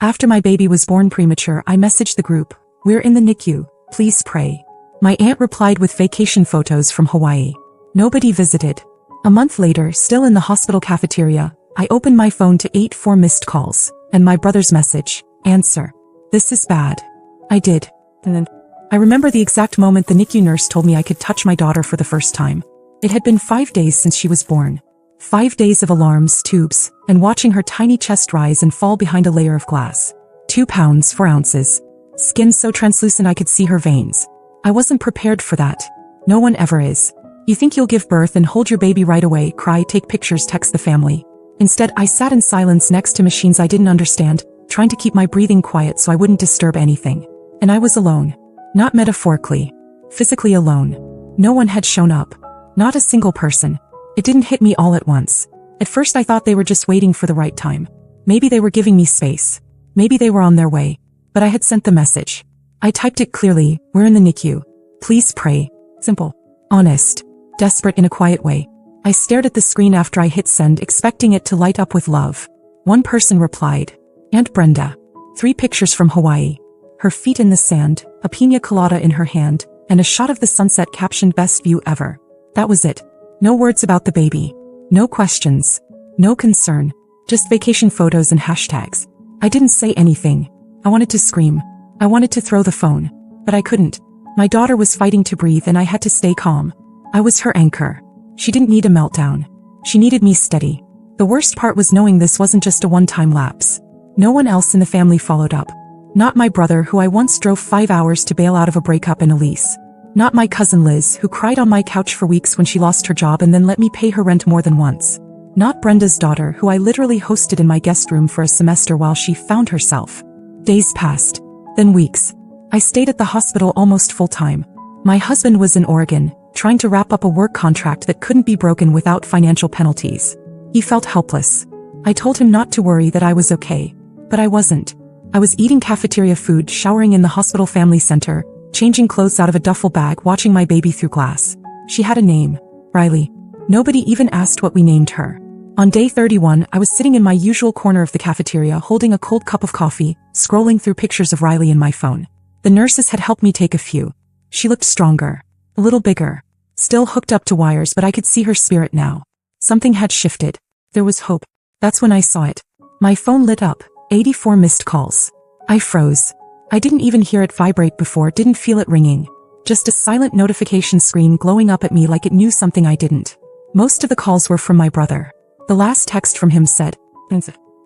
After my baby was born premature, I messaged the group, "We're in the NICU, please pray." My aunt replied with vacation photos from Hawaii. Nobody visited. A month later, still in the hospital cafeteria, I opened my phone to 84 missed calls, and my brother's message, "Answer. This is bad." I did. And then, I remember the exact moment the NICU nurse told me I could touch my daughter for the first time. It had been 5 days since she was born. 5 days of alarms, tubes, and watching her tiny chest rise and fall behind a layer of glass. 2 pounds, 4 ounces. Skin so translucent I could see her veins. I wasn't prepared for that. No one ever is. You think you'll give birth and hold your baby right away, cry, take pictures, text the family. Instead, I sat in silence next to machines I didn't understand, trying to keep my breathing quiet so I wouldn't disturb anything. And I was alone. Not metaphorically. Physically alone. No one had shown up. Not a single person. It didn't hit me all at once. At first I thought they were just waiting for the right time. Maybe they were giving me space. Maybe they were on their way. But I had sent the message. I typed it clearly, "We're in the NICU. Please pray." Simple. Honest. Desperate in a quiet way. I stared at the screen after I hit send, expecting it to light up with love. One person replied. Aunt Brenda. 3 pictures from Hawaii. Her feet in the sand, a piña colada in her hand, and a shot of the sunset captioned "Best view ever." That was it. No words about the baby. No questions. No concern. Just vacation photos and hashtags. I didn't say anything. I wanted to scream. I wanted to throw the phone. But I couldn't. My daughter was fighting to breathe and I had to stay calm. I was her anchor. She didn't need a meltdown. She needed me steady. The worst part was knowing this wasn't just a one-time lapse. No one else in the family followed up. Not my brother, who I once drove 5 hours to bail out of a breakup and a lease. Not my cousin Liz, who cried on my couch for weeks when she lost her job and then let me pay her rent more than once. Not Brenda's daughter, who I literally hosted in my guest room for a semester while she found herself. Days passed. Then weeks. I stayed at the hospital almost full-time. My husband was in Oregon, trying to wrap up a work contract that couldn't be broken without financial penalties. He felt helpless. I told him not to worry, that I was okay. But I wasn't. I was eating cafeteria food, showering in the hospital family center, changing clothes out of a duffel bag, watching my baby through glass. She had a name. Riley. Nobody even asked what we named her. On day 31, I was sitting in my usual corner of the cafeteria holding a cold cup of coffee, scrolling through pictures of Riley in my phone. The nurses had helped me take a few. She looked stronger. A little bigger. Still hooked up to wires, but I could see her spirit now. Something had shifted. There was hope. That's when I saw it. My phone lit up. 84 missed calls. I froze. I didn't even hear it vibrate before, didn't feel it ringing. Just a silent notification screen glowing up at me like it knew something I didn't. Most of the calls were from my brother. The last text from him said,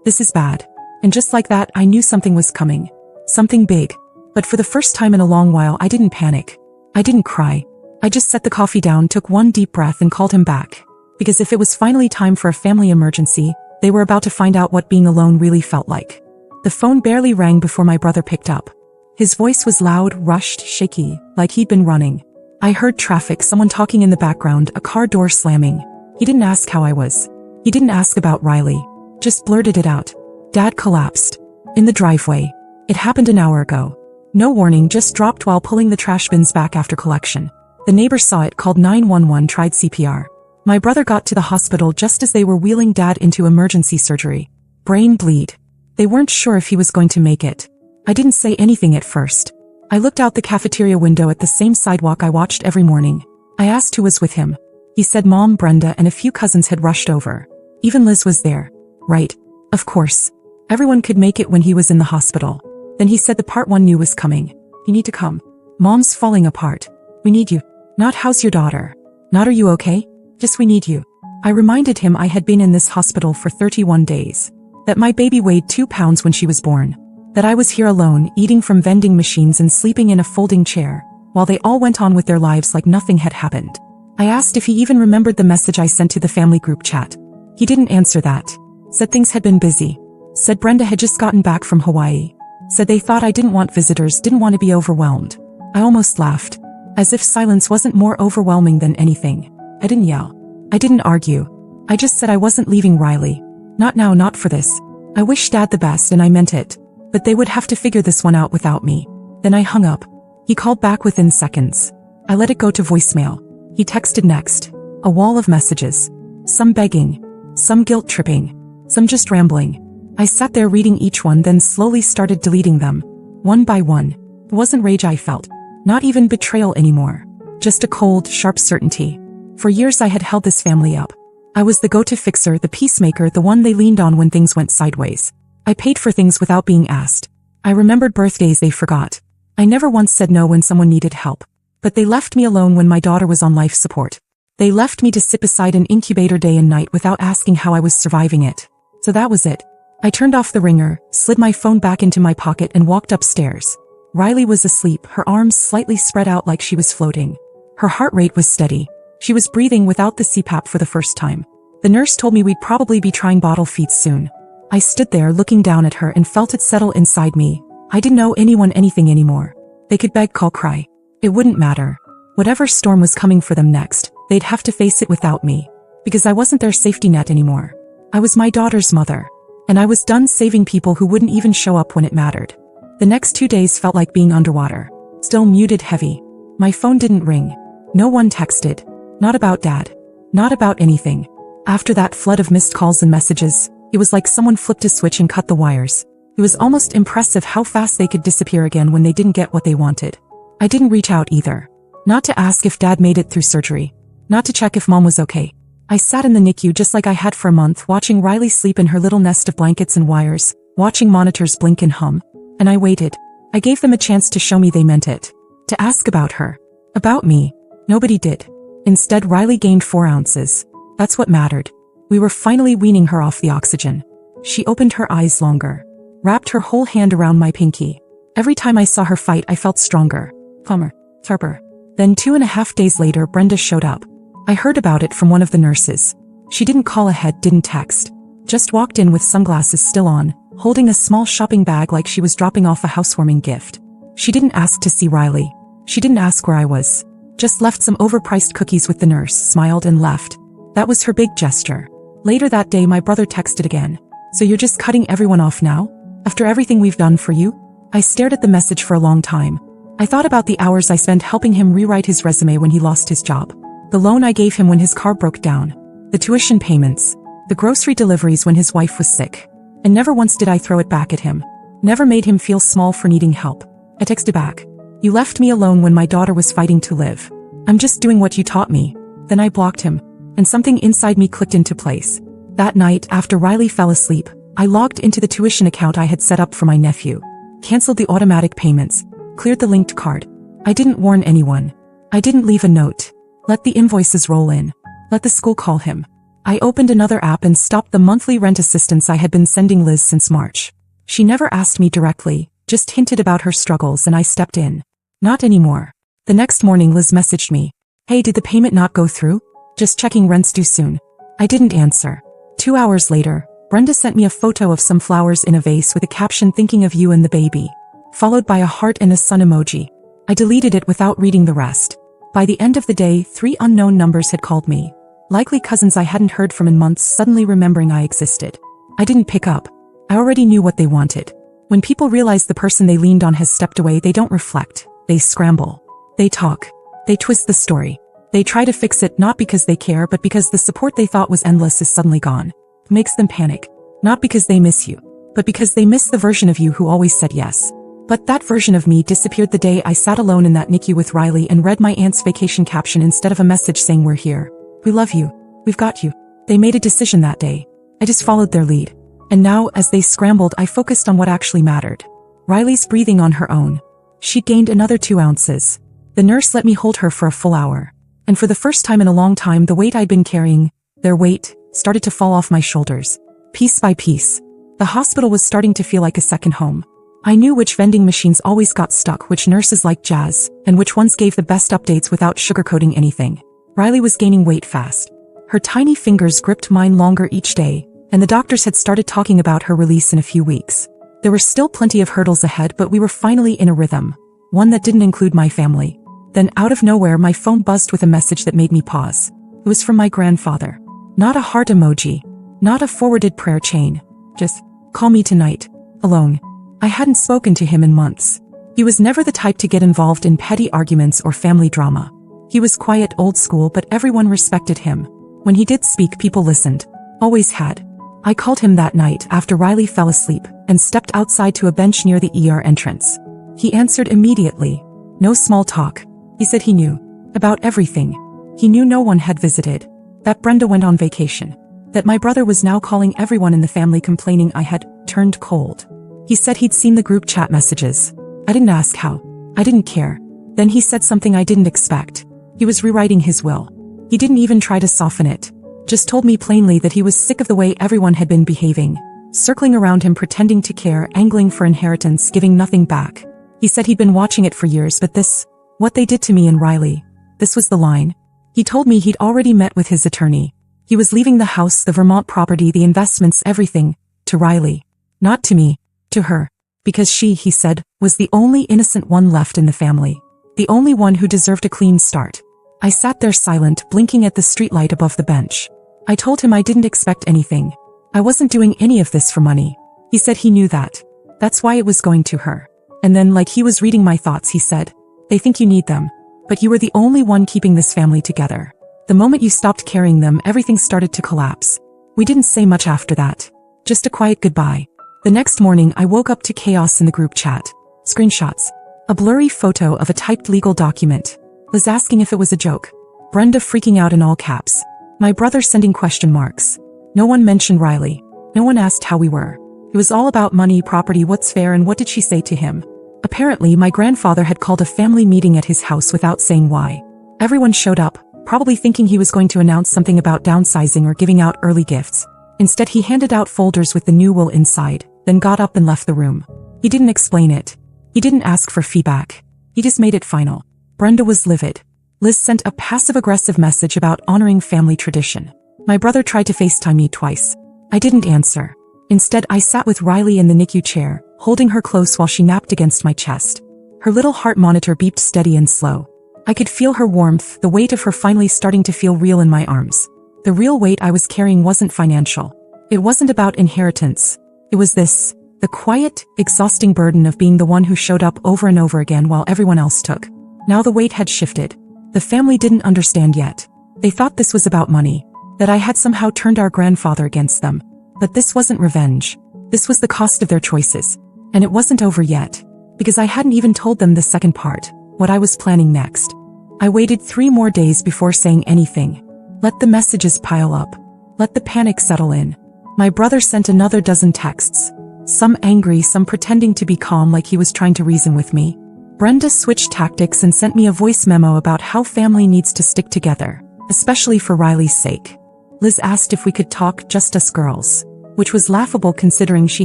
"This is bad." And just like that, I knew something was coming. Something big. But for the first time in a long while, I didn't panic. I didn't cry. I just set the coffee down, took one deep breath and called him back. Because if it was finally time for a family emergency, they were about to find out what being alone really felt like. The phone barely rang before my brother picked up. His voice was loud, rushed, shaky, like he'd been running. I heard traffic, someone talking in the background, a car door slamming. He didn't ask how I was. He didn't ask about Riley. Just blurted it out. Dad collapsed. In the driveway. It happened an hour ago. No warning, just dropped while pulling the trash bins back after collection. The neighbor saw it, called 911, tried CPR. My brother got to the hospital just as they were wheeling Dad into emergency surgery. Brain bleed. They weren't sure if he was going to make it. I didn't say anything at first. I looked out the cafeteria window at the same sidewalk I watched every morning. I asked who was with him. He said Mom, Brenda, and a few cousins had rushed over. Even Liz was there. Right. Of course. Everyone could make it when he was in the hospital. Then he said the part one knew was coming. You need to come. Mom's falling apart. We need you. Not how's your daughter. Not are you okay? Just we need you. I reminded him I had been in this hospital for 31 days. That my baby weighed 2 pounds when she was born. That I was here alone, eating from vending machines and sleeping in a folding chair, while they all went on with their lives like nothing had happened. I asked if he even remembered the message I sent to the family group chat. He didn't answer that. Said things had been busy. Said Brenda had just gotten back from Hawaii. Said they thought I didn't want visitors, didn't want to be overwhelmed. I almost laughed. As if silence wasn't more overwhelming than anything. I didn't yell. I didn't argue. I just said I wasn't leaving Riley. Not now, not for this. I wished Dad the best and I meant it. But they would have to figure this one out without me. Then I hung up. He called back within seconds. I let it go to voicemail. He texted next. A wall of messages. Some begging. Some guilt-tripping. Some just rambling. I sat there reading each one, then slowly started deleting them. One by one. It wasn't rage I felt. Not even betrayal anymore. Just a cold, sharp certainty. For years I had held this family up. I was the go-to fixer, the peacemaker, the one they leaned on when things went sideways. I paid for things without being asked. I remembered birthdays they forgot. I never once said no when someone needed help. But they left me alone when my daughter was on life support. They left me to sit beside an incubator day and night without asking how I was surviving it. So that was it. I turned off the ringer, slid my phone back into my pocket and walked upstairs. Riley was asleep, her arms slightly spread out like she was floating. Her heart rate was steady. She was breathing without the CPAP for the first time. The nurse told me we'd probably be trying bottle feeds soon. I stood there looking down at her and felt it settle inside me. I didn't owe anyone anything anymore. They could beg, call, cry. It wouldn't matter. Whatever storm was coming for them next, they'd have to face it without me. Because I wasn't their safety net anymore. I was my daughter's mother. And I was done saving people who wouldn't even show up when it mattered. The next 2 days felt like being underwater. Still muted, heavy. My phone didn't ring. No one texted. Not about Dad. Not about anything. After that flood of missed calls and messages, it was like someone flipped a switch and cut the wires. It was almost impressive how fast they could disappear again when they didn't get what they wanted. I didn't reach out either. Not to ask if Dad made it through surgery. Not to check if Mom was okay. I sat in the NICU just like I had for a month, watching Riley sleep in her little nest of blankets and wires, watching monitors blink and hum. And I waited. I gave them a chance to show me they meant it. To ask about her. About me. Nobody did. Instead, Riley gained 4 ounces. That's what mattered. We were finally weaning her off the oxygen. She opened her eyes longer. Wrapped her whole hand around my pinky. Every time I saw her fight, I felt stronger. Calmer. Sharper. Then 2.5 days later, Brenda showed up. I heard about it from one of the nurses. She didn't call ahead, didn't text. Just walked in with sunglasses still on, holding a small shopping bag like she was dropping off a housewarming gift. She didn't ask to see Riley. She didn't ask where I was. Just left some overpriced cookies with the nurse, smiled and left. That was her big gesture. Later that day, my brother texted again. So you're just cutting everyone off now? After everything we've done for you? I stared at the message for a long time. I thought about the hours I spent helping him rewrite his resume when he lost his job. The loan I gave him when his car broke down. The tuition payments. The grocery deliveries when his wife was sick. And never once did I throw it back at him. Never made him feel small for needing help. I texted back. You left me alone when my daughter was fighting to live. I'm just doing what you taught me. Then I blocked him. And something inside me clicked into place. That night, after Riley fell asleep, I logged into the tuition account I had set up for my nephew. Canceled the automatic payments. Cleared the linked card. I didn't warn anyone. I didn't leave a note. Let the invoices roll in. Let the school call him. I opened another app and stopped the monthly rent assistance I had been sending Liz since March. She never asked me directly, just hinted about her struggles and I stepped in. Not anymore. The next morning Liz messaged me. Hey, did the payment not go through? Just checking, rent's due soon. I didn't answer. 2 hours later, Brenda sent me a photo of some flowers in a vase with a caption thinking of you and the baby. Followed by a heart and a sun emoji. I deleted it without reading the rest. By the end of the day, 3 unknown numbers had called me. Likely cousins I hadn't heard from in months, suddenly remembering I existed. I didn't pick up. I already knew what they wanted. When people realize the person they leaned on has stepped away, they don't reflect. They scramble. They talk. They twist the story. They try to fix it not because they care but because the support they thought was endless is suddenly gone. It makes them panic. Not because they miss you, but because they miss the version of you who always said yes. But that version of me disappeared the day I sat alone in that NICU with Riley and read my aunt's vacation caption instead of a message saying we're here. We love you. We've got you. They made a decision that day. I just followed their lead. And now, as they scrambled, I focused on what actually mattered. Riley's breathing on her own. She gained another 2 ounces. The nurse let me hold her for a full hour. And for the first time in a long time, the weight I'd been carrying, their weight, started to fall off my shoulders. Piece by piece. The hospital was starting to feel like a second home. I knew which vending machines always got stuck, which nurses liked jazz, and which ones gave the best updates without sugarcoating anything. Riley was gaining weight fast. Her tiny fingers gripped mine longer each day, and the doctors had started talking about her release in a few weeks. There were still plenty of hurdles ahead, but we were finally in a rhythm. One that didn't include my family. Then out of nowhere, my phone buzzed with a message that made me pause. It was from my grandfather. Not a heart emoji. Not a forwarded prayer chain. Just, call me tonight. Alone. I hadn't spoken to him in months. He was never the type to get involved in petty arguments or family drama. He was quiet, old school, but everyone respected him. When he did speak, people listened. Always had. I called him that night after Riley fell asleep and stepped outside to a bench near the ER entrance. He answered immediately. No small talk. He said he knew about everything. He knew no one had visited, that Brenda went on vacation, that my brother was now calling everyone in the family complaining I had turned cold. He said he'd seen the group chat messages. I didn't ask how. I didn't care. Then he said something I didn't expect. He was rewriting his will. He didn't even try to soften it. Just told me plainly that he was sick of the way everyone had been behaving, circling around him pretending to care, angling for inheritance, giving nothing back. He said he'd been watching it for years, but this, what they did to me and Riley, this was the line. He told me he'd already met with his attorney. He was leaving the house, the Vermont property, the investments, everything, to Riley. Not to me, to her. Because she, he said, was the only innocent one left in the family. The only one who deserved a clean start. I sat there silent, blinking at the streetlight above the bench. I told him I didn't expect anything. I wasn't doing any of this for money. He said he knew that. That's why it was going to her. And then, like he was reading my thoughts, he said, they think you need them. But you were the only one keeping this family together. The moment you stopped carrying them, everything started to collapse. We didn't say much after that. Just a quiet goodbye. The next morning, I woke up to chaos in the group chat. Screenshots. A blurry photo of a typed legal document. Liz asking if it was a joke. Brenda freaking out in all caps. My brother sending question marks. No one mentioned Riley. No one asked how we were. It was all about money, property, what's fair, and what did she say to him. Apparently, my grandfather had called a family meeting at his house without saying why. Everyone showed up, probably thinking he was going to announce something about downsizing or giving out early gifts. Instead, he handed out folders with the new will inside, then got up and left the room. He didn't explain it. He didn't ask for feedback. He just made it final. Brenda was livid. Liz sent a passive-aggressive message about honoring family tradition. My brother tried to FaceTime me twice. I didn't answer. Instead, I sat with Riley in the NICU chair, holding her close while she napped against my chest. Her little heart monitor beeped steady and slow. I could feel her warmth, the weight of her finally starting to feel real in my arms. The real weight I was carrying wasn't financial. It wasn't about inheritance. It was this, the quiet, exhausting burden of being the one who showed up over and over again while everyone else took. Now the weight had shifted. The family didn't understand yet. They thought this was about money, that I had somehow turned our grandfather against them. But this wasn't revenge. This was the cost of their choices. And it wasn't over yet, because I hadn't even told them the second part, what I was planning next. I waited 3 more days before saying anything. Let the messages pile up. Let the panic settle in. My brother sent another dozen texts. Some angry, some pretending to be calm like he was trying to reason with me. Brenda switched tactics and sent me a voice memo about how family needs to stick together, especially for Riley's sake. Liz asked if we could talk, just us girls, which was laughable considering she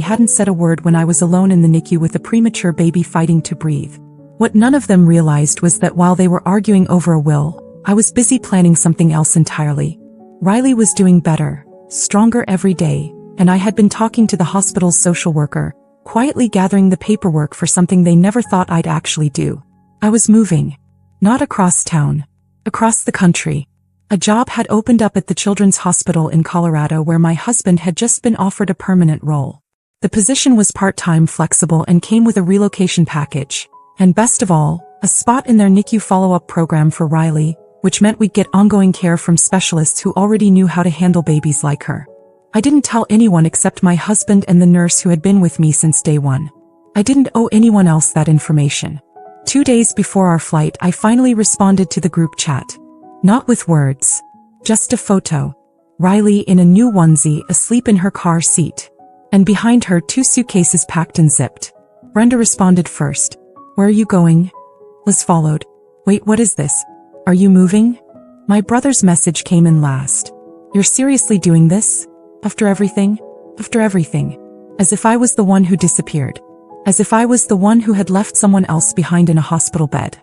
hadn't said a word when I was alone in the NICU with a premature baby fighting to breathe. What none of them realized was that while they were arguing over a will, I was busy planning something else entirely. Riley was doing better, stronger every day, and I had been talking to the hospital's social worker, quietly gathering the paperwork for something they never thought I'd actually do. I was moving. Not across town. Across the country. A job had opened up at the Children's Hospital in Colorado where my husband had just been offered a permanent role. The position was part-time, flexible, and came with a relocation package. And best of all, a spot in their NICU follow-up program for Riley, which meant we'd get ongoing care from specialists who already knew how to handle babies like her. I didn't tell anyone except my husband and the nurse who had been with me since day one. I didn't owe anyone else that information. 2 days before our flight, I finally responded to the group chat. Not with words. Just a photo. Riley in a new onesie, asleep in her car seat. And behind her 2 suitcases packed and zipped. Brenda responded first. Where are you going? Liz followed. Wait, what is this? Are you moving? My brother's message came in last. You're seriously doing this? After everything? After everything. As if I was the one who disappeared. As if I was the one who had left someone else behind in a hospital bed.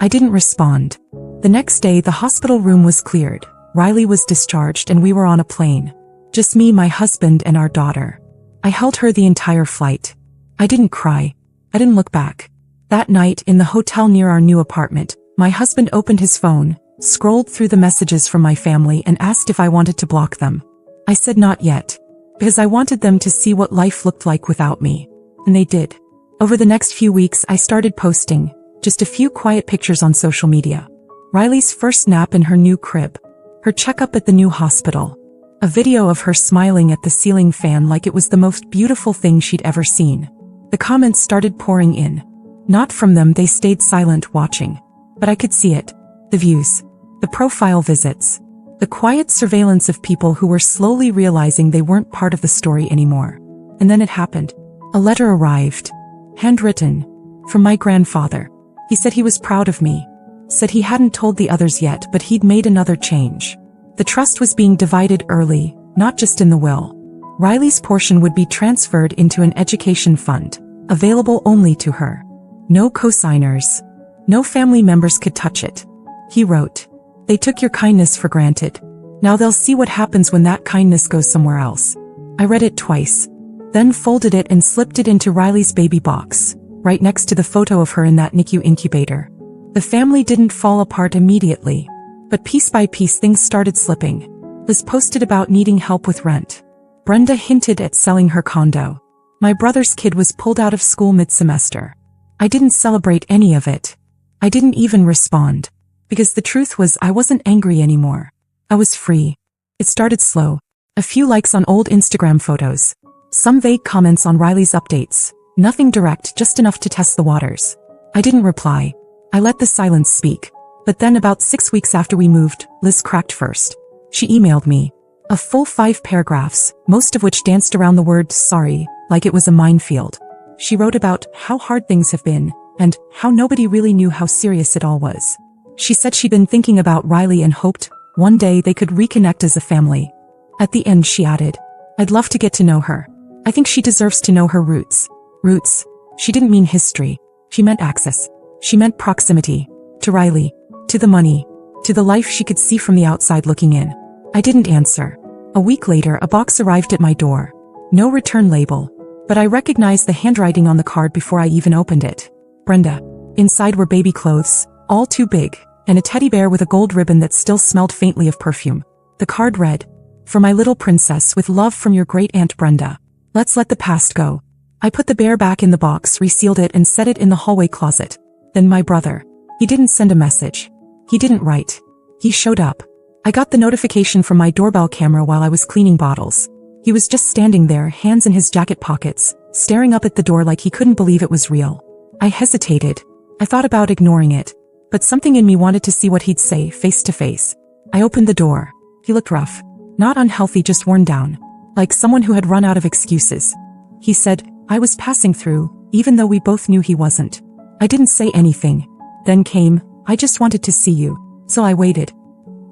I didn't respond. The next day, the hospital room was cleared. Riley was discharged and we were on a plane. Just me, my husband, and our daughter. I held her the entire flight. I didn't cry. I didn't look back. That night, in the hotel near our new apartment, my husband opened his phone, scrolled through the messages from my family and asked if I wanted to block them. I said not yet, because I wanted them to see what life looked like without me. And they did. Over the next few weeks, I started posting just a few quiet pictures on social media. Riley's first nap in her new crib. Her checkup at the new hospital. A video of her smiling at the ceiling fan like it was the most beautiful thing she'd ever seen. The comments started pouring in. Not from them, they stayed silent watching. But I could see it. The views. The profile visits. The quiet surveillance of people who were slowly realizing they weren't part of the story anymore. And then it happened. A letter arrived. Handwritten. From my grandfather. He said he was proud of me. Said he hadn't told the others yet, but he'd made another change. The trust was being divided early, not just in the will. Riley's portion would be transferred into an education fund, available only to her. No co-signers. No family members could touch it. He wrote, "They took your kindness for granted. Now they'll see what happens when that kindness goes somewhere else." I read it twice, then folded it and slipped it into Riley's baby box, right next to the photo of her in that NICU incubator. The family didn't fall apart immediately, but piece by piece things started slipping. Liz posted about needing help with rent. Brenda hinted at selling her condo. My brother's kid was pulled out of school mid-semester. I didn't celebrate any of it. I didn't even respond. Because the truth was I wasn't angry anymore. I was free. It started slow. A few likes on old Instagram photos. Some vague comments on Riley's updates. Nothing direct, just enough to test the waters. I didn't reply. I let the silence speak. But then about 6 weeks after we moved, Liz cracked first. She emailed me. A full 5 paragraphs, most of which danced around the word sorry, like it was a minefield. She wrote about how hard things have been, and how nobody really knew how serious it all was. She said she'd been thinking about Riley and hoped one day they could reconnect as a family. At the end she added, "I'd love to get to know her. I think she deserves to know her roots." Roots. She didn't mean history. She meant access. She meant proximity. To Riley. To the money. To the life she could see from the outside looking in. I didn't answer. A week later a box arrived at my door. No return label. But I recognized the handwriting on the card before I even opened it. Brenda. Inside were baby clothes, all too big, and a teddy bear with a gold ribbon that still smelled faintly of perfume. The card read, "For my little princess, with love from your great aunt Brenda. Let's let the past go." I put the bear back in the box, resealed it, and set it in the hallway closet. Then my brother. He didn't send a message. He didn't write. He showed up. I got the notification from my doorbell camera while I was cleaning bottles. He was just standing there, hands in his jacket pockets, staring up at the door like he couldn't believe it was real. I hesitated. I thought about ignoring it. But something in me wanted to see what he'd say, face to face. I opened the door. He looked rough. Not unhealthy, just worn down. Like someone who had run out of excuses. He said, "I was passing through," even though we both knew he wasn't. I didn't say anything. Then came, "I just wanted to see you." So I waited.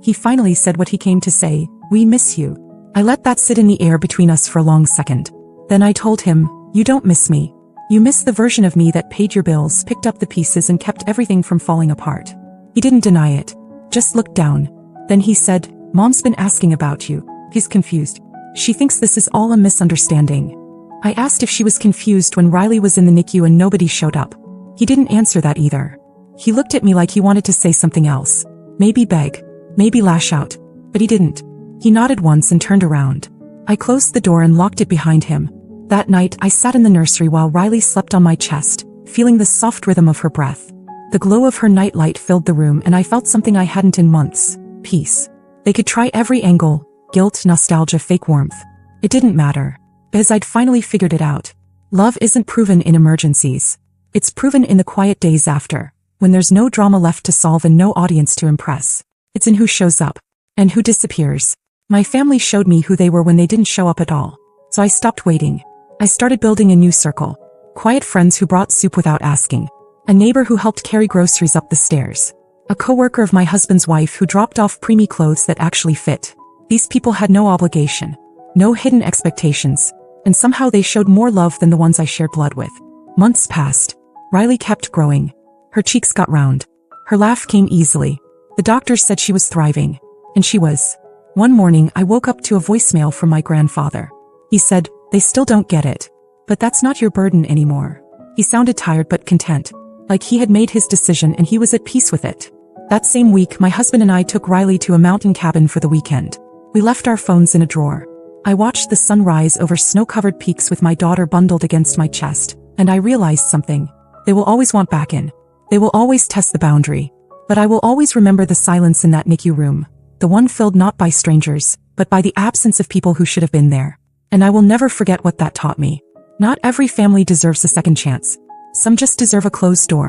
He finally said what he came to say, "We miss you." I let that sit in the air between us for a long second. Then I told him, "You don't miss me. You miss the version of me that paid your bills, picked up the pieces, and kept everything from falling apart." He didn't deny it. Just looked down. Then he said, "Mom's been asking about you." He's confused. She thinks this is all a misunderstanding. I asked if she was confused when Riley was in the NICU and nobody showed up. He didn't answer that either. He looked at me like he wanted to say something else. Maybe beg. Maybe lash out. But he didn't. He nodded once and turned around. I closed the door and locked it behind him. That night, I sat in the nursery while Riley slept on my chest, feeling the soft rhythm of her breath. The glow of her nightlight filled the room, and I felt something I hadn't in months. Peace. They could try every angle, guilt, nostalgia, fake warmth. It didn't matter. Because I'd finally figured it out. Love isn't proven in emergencies. It's proven in the quiet days after, when there's no drama left to solve and no audience to impress. It's in who shows up. And who disappears. My family showed me who they were when they didn't show up at all. So I stopped waiting. I started building a new circle. Quiet friends who brought soup without asking. A neighbor who helped carry groceries up the stairs. A coworker of my husband's wife who dropped off preemie clothes that actually fit. These people had no obligation. No hidden expectations. And somehow they showed more love than the ones I shared blood with. Months passed. Riley kept growing. Her cheeks got round. Her laugh came easily. The doctors said she was thriving. And she was. One morning I woke up to a voicemail from my grandfather. He said, "They still don't get it. But that's not your burden anymore." He sounded tired but content. Like he had made his decision and he was at peace with it. That same week my husband and I took Riley to a mountain cabin for the weekend. We left our phones in a drawer. I watched the sun rise over snow-covered peaks with my daughter bundled against my chest, and I realized something. They will always want back in. They will always test the boundary. But I will always remember the silence in that NICU room. the one filled not by strangers, but by the absence of people who should have been there. And I will never forget what that taught me. Not every family deserves a second chance. Some just deserve a closed door.